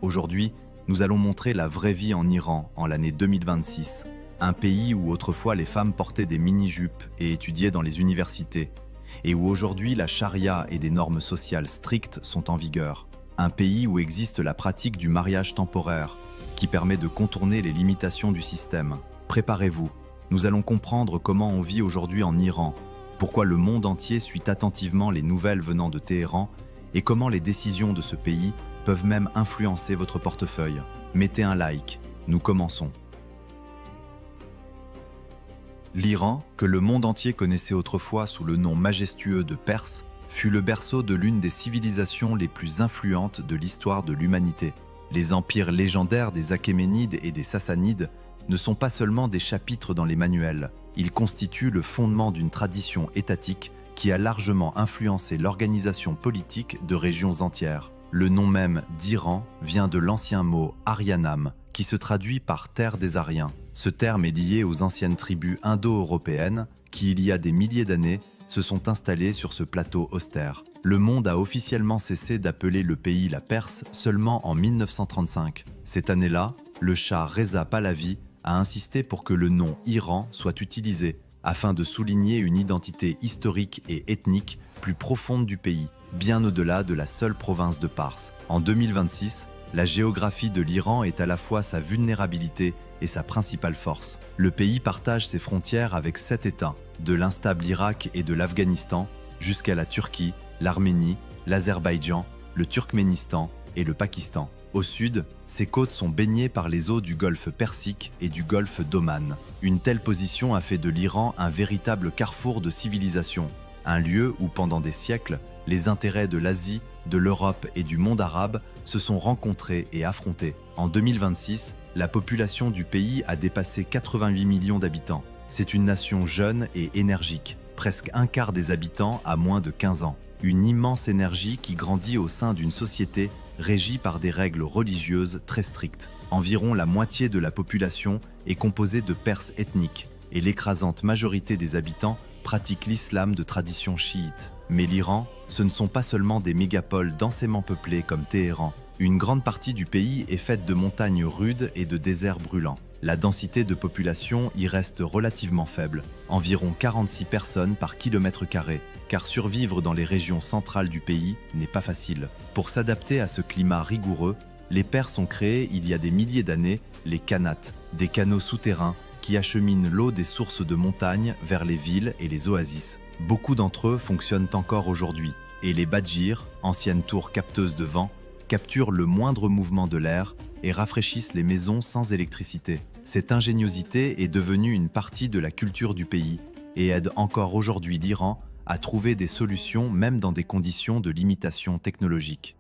Aujourd'hui, nous allons montrer la vraie vie en Iran en l'année 2026, un pays où autrefois les femmes portaient des mini-jupes et étudiaient dans les universités, et où aujourd'hui la charia et des normes sociales strictes sont en vigueur. Un pays où existe la pratique du mariage temporaire, qui permet de contourner les limitations du système. Préparez-vous, nous allons comprendre comment on vit aujourd'hui en Iran, pourquoi le monde entier suit attentivement les nouvelles venant de Téhéran et comment les décisions de ce pays peuvent même influencer votre portefeuille. Mettez un like, nous commençons. L'Iran, que le monde entier connaissait autrefois sous le nom majestueux de Perse, fut le berceau de l'une des civilisations les plus influentes de l'histoire de l'humanité. Les empires légendaires des Achéménides et des Sassanides ne sont pas seulement des chapitres dans les manuels, ils constituent le fondement d'une tradition étatique qui a largement influencé l'organisation politique de régions entières. Le nom même d'Iran vient de l'ancien mot Aryanam, qui se traduit par terre des Aryens. Ce terme est lié aux anciennes tribus indo-européennes qui, il y a des milliers d'années, se sont installées sur ce plateau austère. Le monde a officiellement cessé d'appeler le pays la Perse seulement en 1935. Cette année-là, le Shah Reza Pahlavi a insisté pour que le nom Iran soit utilisé afin de souligner une identité historique et ethnique plus profonde du pays, bien au-delà de la seule province de Pars. En 2026, la géographie de l'Iran est à la fois sa vulnérabilité et sa principale force. Le pays partage ses frontières avec 7 États, de l'instable Irak et de l'Afghanistan jusqu'à la Turquie, l'Arménie, l'Azerbaïdjan, le Turkménistan et le Pakistan. Au sud, ses côtes sont baignées par les eaux du golfe Persique et du golfe d'Oman. Une telle position a fait de l'Iran un véritable carrefour de civilisation, un lieu où pendant des siècles, les intérêts de l'Asie, de l'Europe et du monde arabe se sont rencontrés et affrontés. En 2026, la population du pays a dépassé 88 millions d'habitants. C'est une nation jeune et énergique, presque un quart des habitants a moins de 15 ans. Une immense énergie qui grandit au sein d'une société régie par des règles religieuses très strictes. Environ la moitié de la population est composée de Perses ethniques et l'écrasante majorité des habitants pratique l'islam de tradition chiite. Mais l'Iran, ce ne sont pas seulement des mégapoles densément peuplées comme Téhéran. Une grande partie du pays est faite de montagnes rudes et de déserts brûlants. La densité de population y reste relativement faible, environ 46 personnes par kilomètre carré, car survivre dans les régions centrales du pays n'est pas facile. Pour s'adapter à ce climat rigoureux, les Perses ont créé il y a des milliers d'années les khanats, des canaux souterrains qui acheminent l'eau des sources de montagne vers les villes et les oasis. Beaucoup d'entre eux fonctionnent encore aujourd'hui, et les badjirs, anciennes tours capteuses de vent, capturent le moindre mouvement de l'air et rafraîchissent les maisons sans électricité. Cette ingéniosité est devenue une partie de la culture du pays et aide encore aujourd'hui l'Iran à trouver des solutions même dans des conditions de limitation technologique.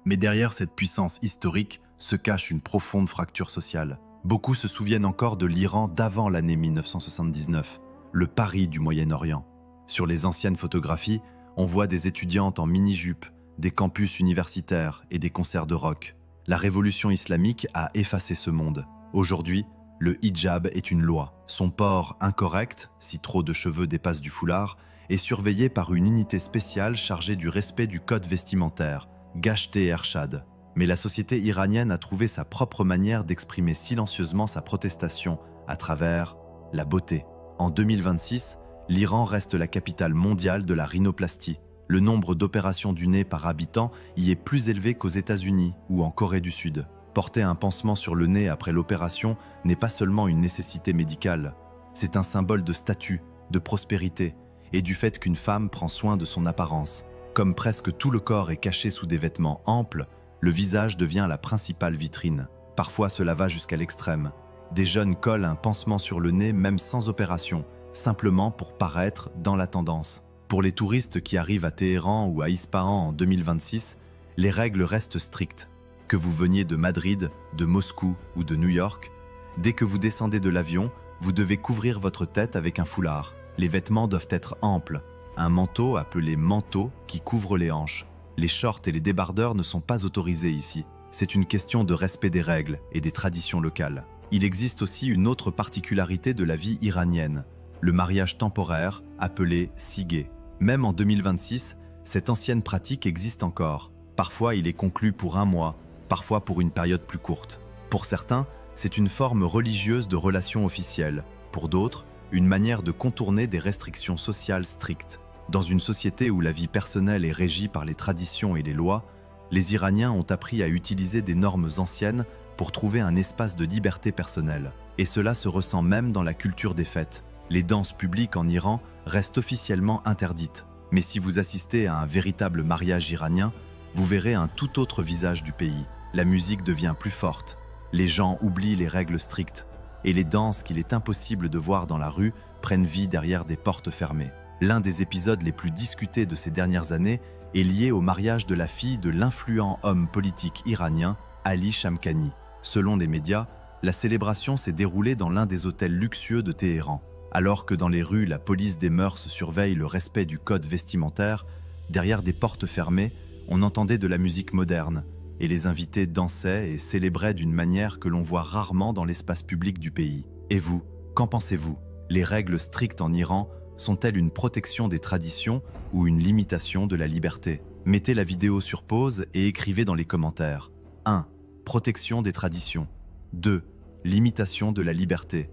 Mais derrière cette puissance historique se cache une profonde fracture sociale. Beaucoup se souviennent encore de l'Iran d'avant l'année 1979, le Paris du Moyen-Orient. Sur les anciennes photographies, on voit des étudiantes en mini-jupe, des campus universitaires et des concerts de rock. La révolution islamique a effacé ce monde. Aujourd'hui, le hijab est une loi. Son port incorrect, si trop de cheveux dépassent du foulard, est surveillé par une unité spéciale chargée du respect du code vestimentaire, Gashte Ershad. Mais la société iranienne a trouvé sa propre manière d'exprimer silencieusement sa protestation à travers la beauté. En 2026, l'Iran reste la capitale mondiale de la rhinoplastie. Le nombre d'opérations du nez par habitant y est plus élevé qu'aux États-Unis ou en Corée du Sud. Porter un pansement sur le nez après l'opération n'est pas seulement une nécessité médicale, c'est un symbole de statut, de prospérité et du fait qu'une femme prend soin de son apparence. Comme presque tout le corps est caché sous des vêtements amples, le visage devient la principale vitrine. Parfois cela va jusqu'à l'extrême. Des jeunes collent un pansement sur le nez même sans opération, simplement pour paraître dans la tendance. Pour les touristes qui arrivent à Téhéran ou à Ispahan en 2026, les règles restent strictes. Que vous veniez de Madrid, de Moscou ou de New York, dès que vous descendez de l'avion, vous devez couvrir votre tête avec un foulard. Les vêtements doivent être amples. Un manteau appelé manteau qui couvre les hanches. Les shorts et les débardeurs ne sont pas autorisés ici. C'est une question de respect des règles et des traditions locales. Il existe aussi une autre particularité de la vie iranienne, le mariage temporaire appelé sigé. Même en 2026, cette ancienne pratique existe encore. Parfois, il est conclu pour un mois, parfois pour une période plus courte. Pour certains, c'est une forme religieuse de relation officielle. Pour d'autres, une manière de contourner des restrictions sociales strictes. Dans une société où la vie personnelle est régie par les traditions et les lois, les Iraniens ont appris à utiliser des normes anciennes pour trouver un espace de liberté personnelle. Et cela se ressent même dans la culture des fêtes. Les danses publiques en Iran restent officiellement interdites. Mais si vous assistez à un véritable mariage iranien, vous verrez un tout autre visage du pays. La musique devient plus forte. Les gens oublient les règles strictes. Et les danses qu'il est impossible de voir dans la rue prennent vie derrière des portes fermées. L'un des épisodes les plus discutés de ces dernières années est lié au mariage de la fille de l'influent homme politique iranien, Ali Shamkhani. Selon les médias, la célébration s'est déroulée dans l'un des hôtels luxueux de Téhéran. Alors que dans les rues, la police des mœurs surveille le respect du code vestimentaire, derrière des portes fermées, on entendait de la musique moderne, et les invités dansaient et célébraient d'une manière que l'on voit rarement dans l'espace public du pays. Et vous, qu'en pensez-vous? Les règles strictes en Iran sont-elles une protection des traditions ou une limitation de la liberté? Mettez la vidéo sur pause et écrivez dans les commentaires. 1. Protection des traditions. 2. Limitation de la liberté.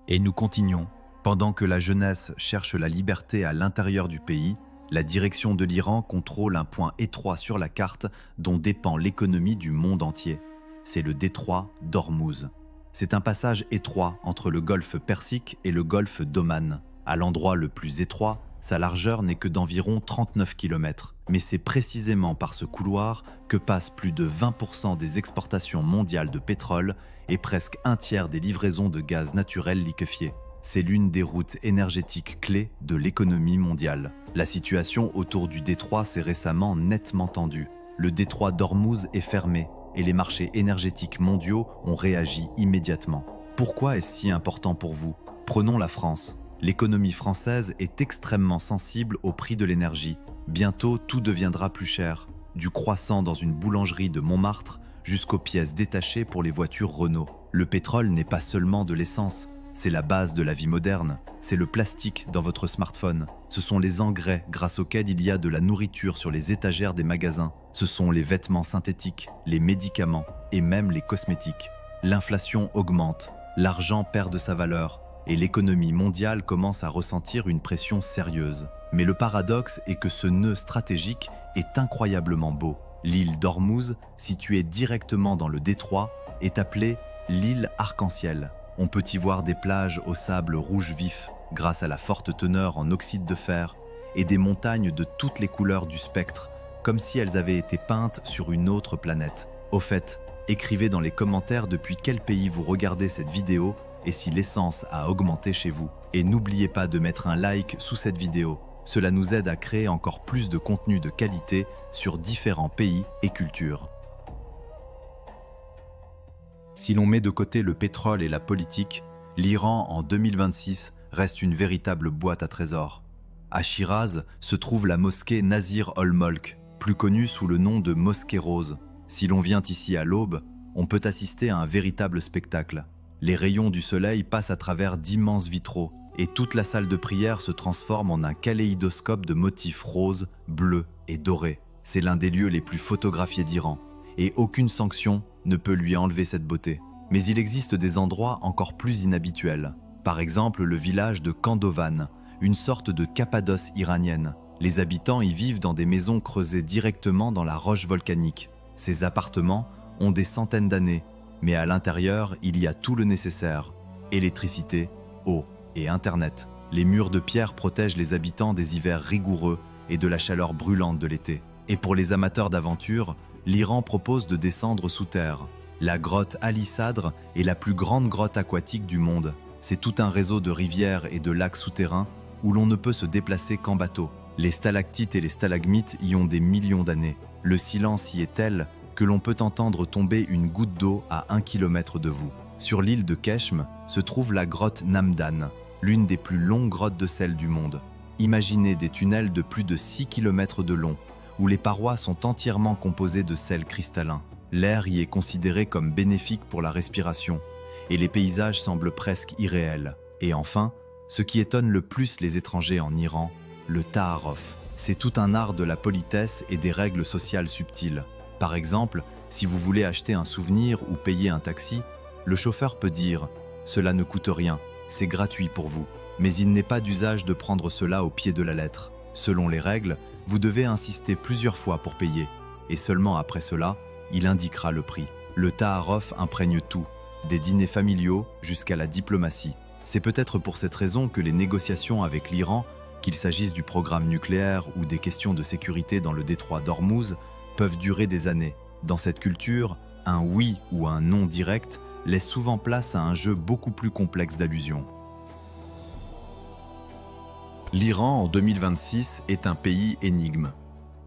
Et nous continuons. Pendant que la jeunesse cherche la liberté à l'intérieur du pays, la direction de l'Iran contrôle un point étroit sur la carte dont dépend l'économie du monde entier. C'est le détroit d'Ormuz. C'est un passage étroit entre le golfe Persique et le golfe d'Oman. À l'endroit le plus étroit, sa largeur n'est que d'environ 39 km. Mais c'est précisément par ce couloir que passent plus de 20% des exportations mondiales de pétrole et presque un tiers des livraisons de gaz naturel liquéfié. C'est l'une des routes énergétiques clés de l'économie mondiale. La situation autour du détroit s'est récemment nettement tendue. Le détroit d'Ormuz est fermé et les marchés énergétiques mondiaux ont réagi immédiatement. Pourquoi est-ce si important pour vous? Prenons la France. L'économie française est extrêmement sensible au prix de l'énergie. Bientôt, tout deviendra plus cher. Du croissant dans une boulangerie de Montmartre jusqu'aux pièces détachées pour les voitures Renault. Le pétrole n'est pas seulement de l'essence. C'est la base de la vie moderne, c'est le plastique dans votre smartphone, ce sont les engrais grâce auxquels il y a de la nourriture sur les étagères des magasins, ce sont les vêtements synthétiques, les médicaments et même les cosmétiques. L'inflation augmente, l'argent perd de sa valeur et l'économie mondiale commence à ressentir une pression sérieuse. Mais le paradoxe est que ce nœud stratégique est incroyablement beau. L'île d'Ormuz, située directement dans le détroit, est appelée l'île arc-en-ciel. On peut y voir des plages au sable rouge vif grâce à la forte teneur en oxyde de fer et des montagnes de toutes les couleurs du spectre, comme si elles avaient été peintes sur une autre planète. Au fait, écrivez dans les commentaires depuis quel pays vous regardez cette vidéo et si l'essence a augmenté chez vous. Et n'oubliez pas de mettre un like sous cette vidéo. Cela nous aide à créer encore plus de contenu de qualité sur différents pays et cultures. Si l'on met de côté le pétrole et la politique, l'Iran en 2026 reste une véritable boîte à trésors. À Shiraz se trouve la mosquée Nasir-ol-Molk, plus connue sous le nom de Mosquée Rose. Si l'on vient ici à l'aube, on peut assister à un véritable spectacle. Les rayons du soleil passent à travers d'immenses vitraux et toute la salle de prière se transforme en un kaléidoscope de motifs roses, bleus et dorés. C'est l'un des lieux les plus photographiés d'Iran et aucune sanction ne peut lui enlever cette beauté. Mais il existe des endroits encore plus inhabituels. Par exemple, le village de Kandovan, une sorte de Cappadoce iranienne. Les habitants y vivent dans des maisons creusées directement dans la roche volcanique. Ces appartements ont des centaines d'années, mais à l'intérieur, il y a tout le nécessaire. Électricité, eau et Internet. Les murs de pierre protègent les habitants des hivers rigoureux et de la chaleur brûlante de l'été. Et pour les amateurs d'aventure, l'Iran propose de descendre sous terre. La grotte Ali Sadr est la plus grande grotte aquatique du monde. C'est tout un réseau de rivières et de lacs souterrains où l'on ne peut se déplacer qu'en bateau. Les stalactites et les stalagmites y ont des millions d'années. Le silence y est tel que l'on peut entendre tomber une goutte d'eau à 1 km de vous. Sur l'île de Keshm se trouve la grotte Namdan, l'une des plus longues grottes de sel du monde. Imaginez des tunnels de plus de 6 km de long, où les parois sont entièrement composées de sel cristallin. L'air y est considéré comme bénéfique pour la respiration, et les paysages semblent presque irréels. Et enfin, ce qui étonne le plus les étrangers en Iran, le Taarov. C'est tout un art de la politesse et des règles sociales subtiles. Par exemple, si vous voulez acheter un souvenir ou payer un taxi, le chauffeur peut dire « Cela ne coûte rien, c'est gratuit pour vous ». Mais il n'est pas d'usage de prendre cela au pied de la lettre. Selon les règles, vous devez insister plusieurs fois pour payer. Et seulement après cela, il indiquera le prix. Le ta'aruf imprègne tout, des dîners familiaux jusqu'à la diplomatie. C'est peut-être pour cette raison que les négociations avec l'Iran, qu'il s'agisse du programme nucléaire ou des questions de sécurité dans le détroit d'Ormuz, peuvent durer des années. Dans cette culture, un oui ou un non direct laisse souvent place à un jeu beaucoup plus complexe d'allusions. L'Iran en 2026 est un pays énigme.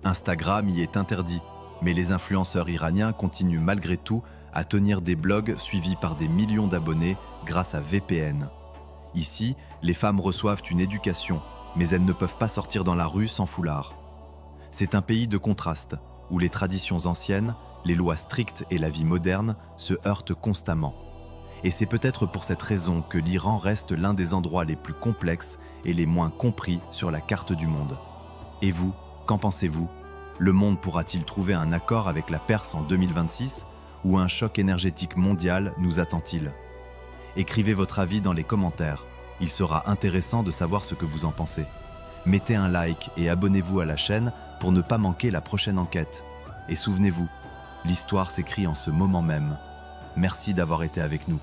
Instagram y est interdit, mais les influenceurs iraniens continuent malgré tout à tenir des blogs suivis par des millions d'abonnés grâce à VPN. Ici, les femmes reçoivent une éducation, mais elles ne peuvent pas sortir dans la rue sans foulard. C'est un pays de contraste, où les traditions anciennes, les lois strictes et la vie moderne se heurtent constamment. Et c'est peut-être pour cette raison que l'Iran reste l'un des endroits les plus complexes et les moins compris sur la carte du monde. Et vous, qu'en pensez-vous? Le monde pourra-t-il trouver un accord avec la Perse en 2026 ou un choc énergétique mondial nous attend-il? Écrivez votre avis dans les commentaires. Il sera intéressant de savoir ce que vous en pensez. Mettez un like et abonnez-vous à la chaîne pour ne pas manquer la prochaine enquête. Et souvenez-vous, l'histoire s'écrit en ce moment même. Merci d'avoir été avec nous.